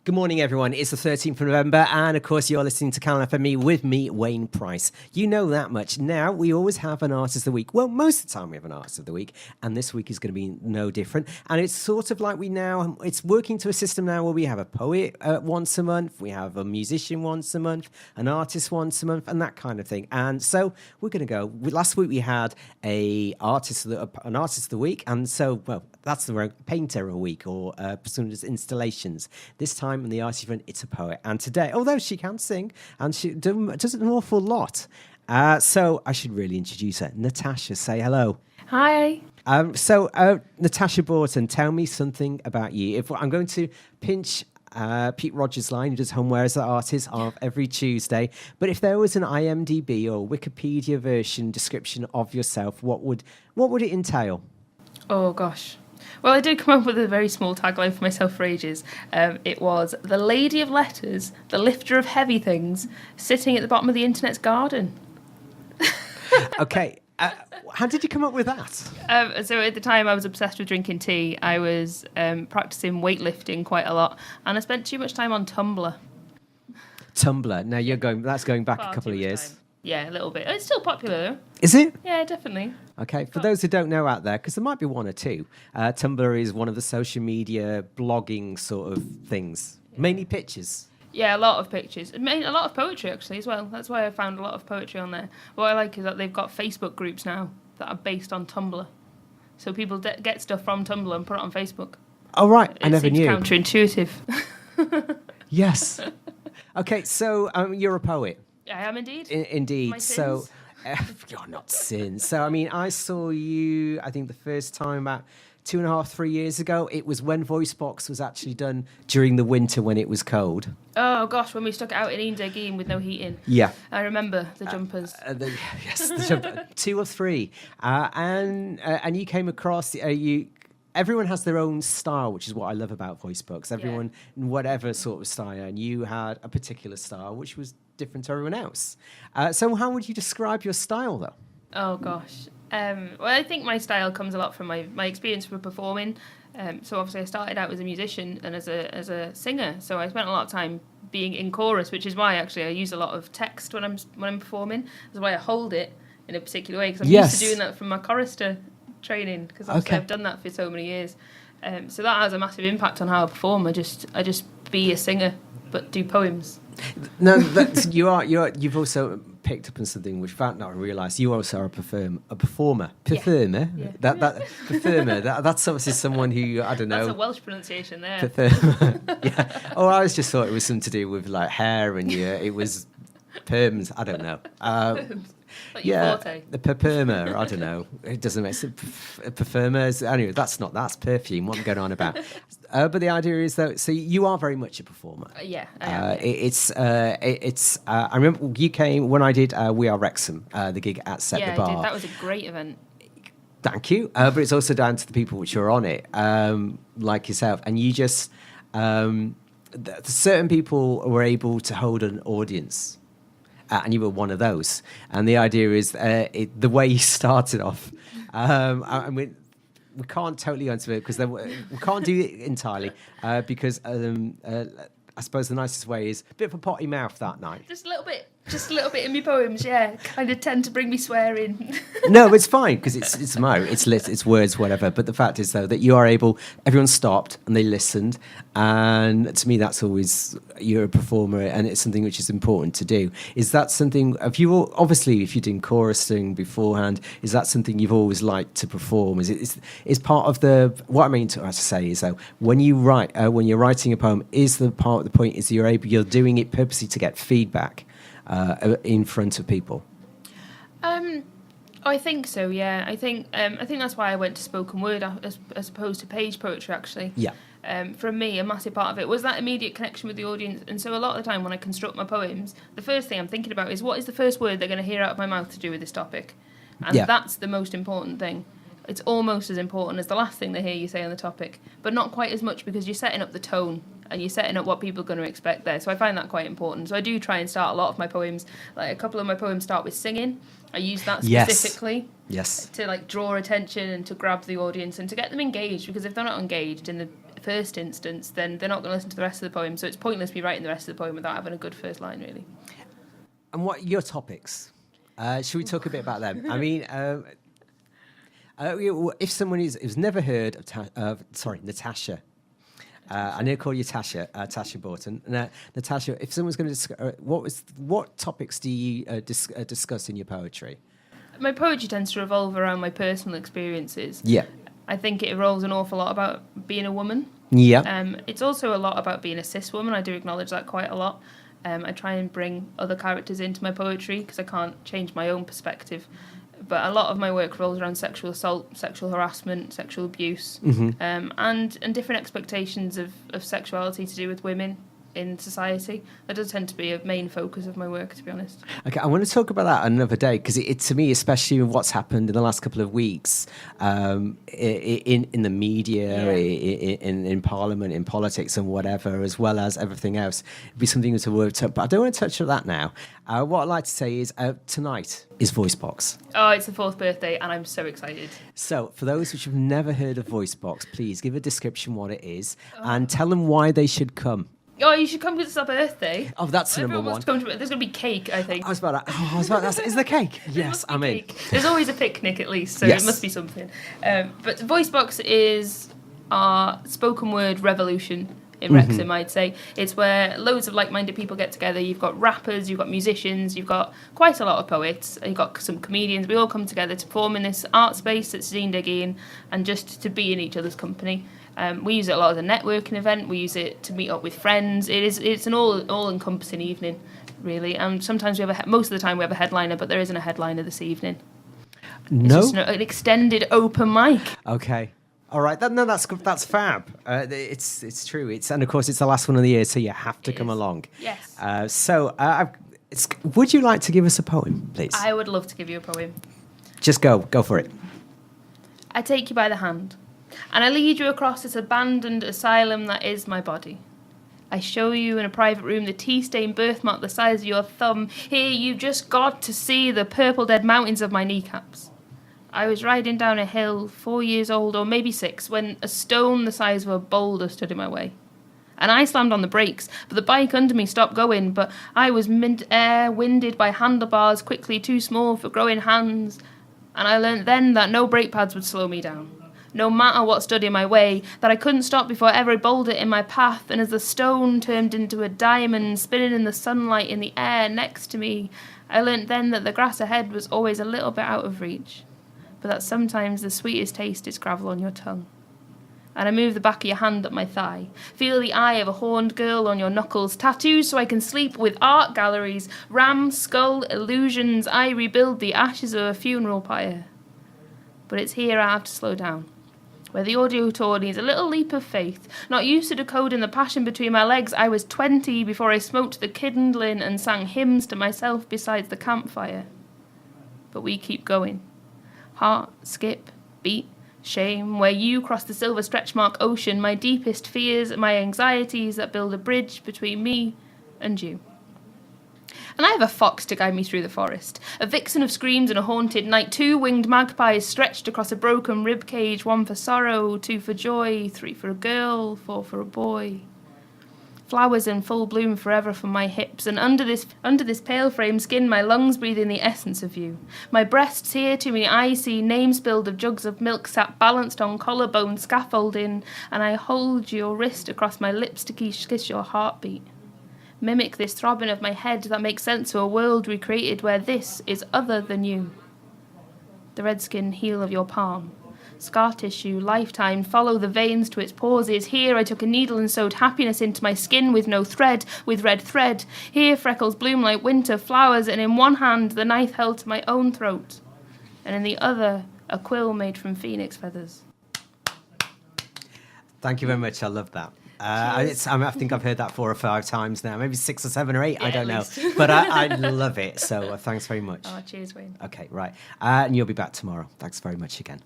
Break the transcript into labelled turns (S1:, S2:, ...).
S1: Good morning, everyone. It's the 13th of November, and of course, you're listening to Calon FM with me, Wayne Price. You know that much. Now, we always have an Artist of the Week. Well, most of the time we have an Artist of the Week, and this week is going to be no different. And it's sort of like it's working to a system now where we have a poet once a month, we have a musician once a month, an artist once a month, and that kind of thing. And so we're going to go. Last week we had an Artist of the Week, and so, well, that's the wrong painter a week or personas installations. This time in the artist front, it's a poet. And today, although she can sing and she does an awful lot, so I should really introduce her. Natasha, say hello.
S2: Hi.
S1: Natasha Borton, tell me something about you. If I'm going to pinch Pete Rogers' line, who does Homeware as the Artist of every Tuesday, but if there was an IMDb or Wikipedia version description of yourself, what would it entail?
S2: Oh, gosh. Well, I did come up with a very small tagline for myself for ages. It was, the lady of letters, the lifter of heavy things, sitting at the bottom of the internet's garden.
S1: Okay. How did you come up with that?
S2: So at the time I was obsessed with drinking tea. I was practicing weightlifting quite a lot, and I spent too much time on Tumblr.
S1: Tumblr. Now that's going back a couple of years.
S2: Time. Yeah, a little bit. It's still popular though.
S1: Is it?
S2: Yeah, definitely.
S1: Okay, for those who don't know out there, because there might be one or two, Tumblr is one of the social media blogging sort of things. Mainly pictures.
S2: Yeah, a lot of pictures. A lot of poetry, actually, as well. That's why I found a lot of poetry on there. What I like is that they've got Facebook groups now that are based on Tumblr. So people get stuff from Tumblr and put it on Facebook.
S1: Oh, right. I never knew.
S2: It seems counterintuitive.
S1: Yes. Okay, so you're a poet.
S2: I am indeed.
S1: Indeed.
S2: My
S1: so
S2: sins.
S1: you're not sin. So, I mean, I saw you, I think the first time about 2.5, 3 years ago. It was when VoiceBox was actually done during the winter when it was cold.
S2: Oh, gosh, when we stuck it out in Indegean with no heating.
S1: Yeah.
S2: I remember the jumpers.
S1: Yes, the jumper. 2 or 3. And you came across, everyone has their own style, which is what I love about VoiceBox. Everyone, whatever sort of style, and you had a particular style, which was different to everyone else. So how would you describe your style, though?
S2: Oh, gosh. Well, I think my style comes a lot from my experience with performing. So obviously I started out as a musician and as a singer. So I spent a lot of time being in chorus, which is why actually I use a lot of text when I'm performing. That's why I hold it in a particular way, because I'm used to doing that from my chorister training, because I've done that for so many years. So that has a massive impact on how I perform. I just be a singer, but do poems.
S1: No, you've also picked up on something which without not realised you also are a performer. Performer.
S2: Yeah.
S1: That performer. That's obviously someone who I don't know.
S2: That's a Welsh pronunciation there.
S1: Performer. Yeah. Oh, I just thought it was something to do with like hair and it was perms. I don't know. The performer. I don't know. It doesn't make sense. Performers. Anyway, that's perfume. What I'm going on about. But the idea is that so you are very much a performer.
S2: Yeah, I am.
S1: I remember you came when I did We Are Wrexham, the gig at Set the Bar.
S2: I did. That was a great event.
S1: Thank you. But it's also down to the people which are on it, like yourself, and you just certain people were able to hold an audience. And you were one of those. And the idea is the way you started off. I mean, we can't totally answer it because we can't do it entirely because I suppose the nicest way is a bit of a potty mouth that night.
S2: Just a little bit in my poems, yeah. Kind of tend to bring me swearing.
S1: No, it's fine because it's words, whatever. But the fact is, though, that you are able. Everyone stopped and they listened, and to me, that's always you're a performer, and it's something which is important to do. Is that something? Obviously, if you're doing chorusing beforehand, is that something you've always liked to perform? Is part of the what I mean to say is though when you write when you're writing a poem, is the part of the point is you're doing it purposely to get feedback. In front of people?
S2: I think so. Yeah, I think that's why I went to spoken word as opposed to page poetry. Actually,
S1: yeah.
S2: For me, a massive part of it was that immediate connection with the audience. And so a lot of the time when I construct my poems, the first thing I'm thinking about is what is the first word they're going to hear out of my mouth to do with this topic, and that's the most important thing. It's almost as important as the last thing they hear you say on the topic, but not quite as much because you're setting up the tone and you're setting up what people are going to expect there. So I find that quite important. So I do try and start a lot of my poems. Like a couple of my poems start with singing. I use that specifically to like draw attention and to grab the audience and to get them engaged, because if they're not engaged in the first instance, then they're not going to listen to the rest of the poem. So it's pointless me writing the rest of the poem without having a good first line, really.
S1: And what are your topics? Should we talk a bit about them? I mean, if someone who's never heard of Natasha, I need to call you Tasha Borton. Natasha, if someone's going to what topics do you discuss in your poetry?
S2: My poetry tends to revolve around my personal experiences.
S1: Yeah.
S2: I think it revolves an awful lot about being a woman.
S1: Yeah.
S2: It's also a lot about being a cis woman. I do acknowledge that quite a lot. I try and bring other characters into my poetry because I can't change my own perspective. But a lot of my work revolves around sexual assault, sexual harassment, sexual abuse, and different expectations of sexuality to do with women in society. That does tend to be a main focus of my work, to be honest.
S1: Okay, I want to talk about that another day because it to me, especially with what's happened in the last couple of weeks, in the media, in Parliament, in politics, and whatever, as well as everything else, it'd be something to work up. But I don't want to touch on that now. What I'd like to say is tonight is VoiceBox.
S2: Oh, it's the 4th birthday, and I'm so excited.
S1: So, for those which have never heard of VoiceBox, please give a description what it is and tell them why they should come.
S2: Oh, you should come because it's our birthday.
S1: Oh, that's
S2: Everyone
S1: number one.
S2: wants to come to it. There's going to be cake, I think.
S1: I was about to. Is there cake? Yes, I'm in.
S2: There's always a picnic at least, so
S1: Yes.
S2: it must be something. But VoiceBox is our spoken word revolution in Wrexham, I'd say. It's where loads of like-minded people get together. You've got rappers, you've got musicians, you've got quite a lot of poets, you've got some comedians. We all come together to form in this art space that's Zine and just to be in each other's company. We use it a lot as a networking event. We use it to meet up with friends. It's an all-encompassing evening, really. And sometimes most of the time we have a headliner, but there isn't a headliner this evening.
S1: No?
S2: It's just an extended open mic.
S1: Okay. All right. That's fab. It's true. And of course it's the last one of the year, so you have to come along.
S2: Yes.
S1: Would you like to give us a poem, please?
S2: I would love to give you a poem.
S1: Just go for it.
S2: I take you by the hand, and I lead you across this abandoned asylum that is my body. I show you in a private room the tea-stained birthmark the size of your thumb. Here you've just got to see the purple dead mountains of my kneecaps. I was riding down a hill, 4 years old, or maybe 6, when a stone the size of a boulder stood in my way. And I slammed on the brakes, but the bike under me stopped going, but I was mid-air, winded by handlebars quickly too small for growing hands. And I learnt then that no brake pads would slow me down. No matter what stood in my way, that I couldn't stop before every boulder in my path, and as the stone turned into a diamond spinning in the sunlight in the air next to me, I learnt then that the grass ahead was always a little bit out of reach, but that sometimes the sweetest taste is gravel on your tongue. And I move the back of your hand up my thigh, feel the eye of a horned girl on your knuckles, tattoos so I can sleep with art galleries, ram, skull, illusions, I rebuild the ashes of a funeral pyre. But it's here I have to slow down, where the audio tour needs a little leap of faith. Not used to decoding the passion between my legs, I was 20 before I smoked the kindling and sang hymns to myself beside the campfire. But we keep going. Heart, skip, beat, shame, where you cross the silver stretchmark ocean, my deepest fears, my anxieties that build a bridge between me and you. And I have a fox to guide me through the forest, a vixen of screams and a haunted night, 2 winged magpies stretched across a broken rib cage, 1 for sorrow, 2 for joy, 3 for a girl, 4 for a boy. Flowers in full bloom forever from my hips, and under this pale frame skin my lungs breathe in the essence of you. My breasts here to me I see names spilled of jugs of milk sap balanced on collarbone scaffolding, and I hold your wrist across my lips to kiss your heartbeat. Mimic this throbbing of my head that makes sense to a world recreated where this is other than you. The red skin heel of your palm. Scar tissue, lifetime, follow the veins to its pauses. Here I took a needle and sewed happiness into my skin with no thread, with red thread. Here freckles bloom like winter flowers, and in one hand the knife held to my own throat, and in the other a quill made from phoenix feathers.
S1: Thank you very much. I love that. I think I've heard that 4 or 5 times now, maybe 6 or 7 or 8,
S2: Yeah,
S1: I don't know.
S2: least.
S1: But I love it. So thanks very much.
S2: Oh, cheers, Wayne.
S1: Okay, right. And you'll be back tomorrow. Thanks very much again.